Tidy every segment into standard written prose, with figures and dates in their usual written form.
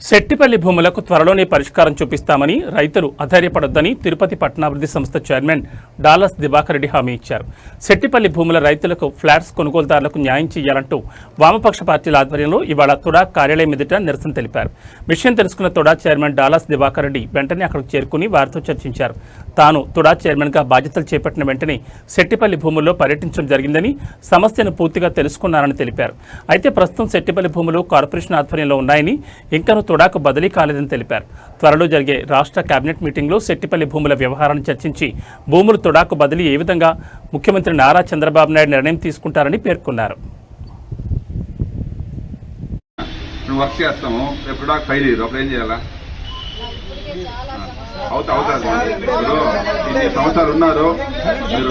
శెట్టిపల్లి భూములకు త్వరలోనే పరిష్కారం చూపిస్తామని రైతులు అధైర్యపడొద్దని తిరుపతి పట్టణాభివృద్ధి సంస్థ చైర్మన్ డాలస్ దివాకర్ రెడ్డి హామీ ఇచ్చారు. శెట్టిపల్లి భూముల రైతులకు ఫ్లాట్స్ కొనుగోలుదారులకు న్యాయం చేయాలంటూ వామపక్ష పార్టీల ఆధ్వర్యంలో ఇవాళ తుడా కార్యాలయం ఎదుట నిరసన తెలిపారు. విషయం తెలుసుకున్న తుడా చైర్మన్ డాలస్ దివాకర్ రెడ్డి వెంటనే అక్కడికి చేరుకుని వారితో చర్చించారు. తాను తుడా చైర్మన్గా బాధ్యతలు చేపట్టిన వెంటనే శెట్టిపల్లి భూముల్లో పర్యటించడం జరిగిందని, సమస్యను పూర్తిగా తెలుసుకున్నారని తెలిపారు. అయితే ప్రస్తుతం శెట్టిపల్లి భూములు కార్పొరేషన్ ఆధ్వర్యంలో ఉన్నాయని, ఇంకా తుడాకు బదిలీ కాలేదని తెలిపారు. త్వరలో జరిగే రాష్ట్ర కేబినెట్ మీటింగ్లో శెట్టిపల్లి భూముల వ్యవహారాన్ని చర్చించి భూములు తుడాకు బదిలీ ఏ విధంగా ముఖ్యమంత్రి నారా చంద్రబాబు నాయుడు నిర్ణయం తీసుకుంటారని పేర్కొన్నారు. వర్క్ చేస్తాము, ఎప్పుడు ఫైల్ అప్పుడు ఏం చేయాలా? అవుతుంది. మీరు ఇన్ని సంవత్సరాలు ఉన్నారు, మీరు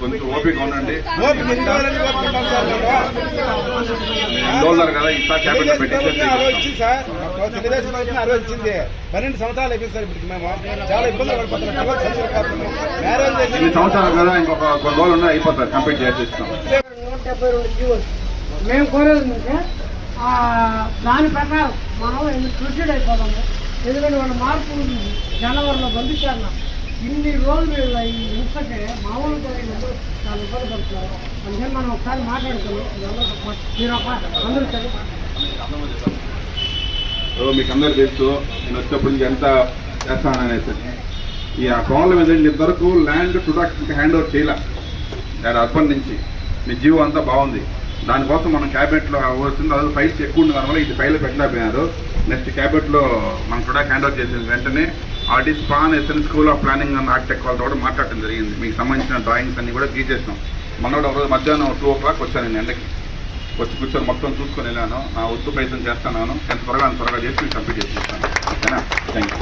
కొంచెం ఓపిక ఉండండి. కదా ఇంకా క్యాబినెట్ పెట్టించింది. 12 సంవత్సరాలు అయిపోయింది సార్. ఇప్పుడు మేము చాలా ఇబ్బందులు పడిపోతున్నాం. ఇన్ని సంవత్సరాలు కదా, ఇంకొక కొన్ని రోజులు ఉన్నాయి, అయిపోతారు, కంప్లీట్ చేసేస్తాం. 172 మేము కోరేది దాని ప్రకారం మనం ప్రొసీడ్ అయిపోతాము. ఎందుకంటే వాళ్ళ మార్పు జనవరిలో పంపించారు. ఇన్ని రోజులు ఈ ముక్కటే మామూలుగా చాలా ఇబ్బంది పడుతున్నారు. అందుకని మనం ఒకసారి మాట్లాడుతున్నాం. మీరు అందరూ మీకు అందరు తెలుసు, నేను వచ్చినప్పుడు నుంచి ఎంత చేస్తాననేసి. ఈ ఆ ప్రాబ్లం ఏంటంటే ఇంతవరకు ల్యాండ్ ప్రొడక్ట్ హ్యాండ్ ఓవర్ చేయలే. హస్బెండ్ నుంచి మీ జీవో అంతా బాగుంది. దానికోసం మనం క్యాబినెట్లో వచ్చింది. అదే ఫైల్స్ ఎక్కువ ఉండడం వల్ల ఇది ఫైల్ పెట్టలేకపోయినారు. నెక్స్ట్ క్యాబినెట్లో మనం ప్రొడక్ట్ హ్యాండ్ ఓవర్ చేసిన వెంటనే artist plan SN school of planning and architect వాళ్ళతో కూడా మాట్లాడటం జరిగింది. మీకు సంబంధించిన డ్రాయింగ్స్ అన్ని కూడా గీచేసినాం. మనోడు ఒక రోజు మధ్యాహ్నం 2 o'clock వచ్చాను. నేను ఎండకి వచ్చి కూర్చొని మొత్తం చూసుకొని వెళ్ళాను. నా ఉత్తు ప్రయత్నం చేస్తున్నాను. ఎంత త్వరగా చేసి మీకు కంప్లీట్ చేసి ఇస్తాను. ఓకేనా? Thank you.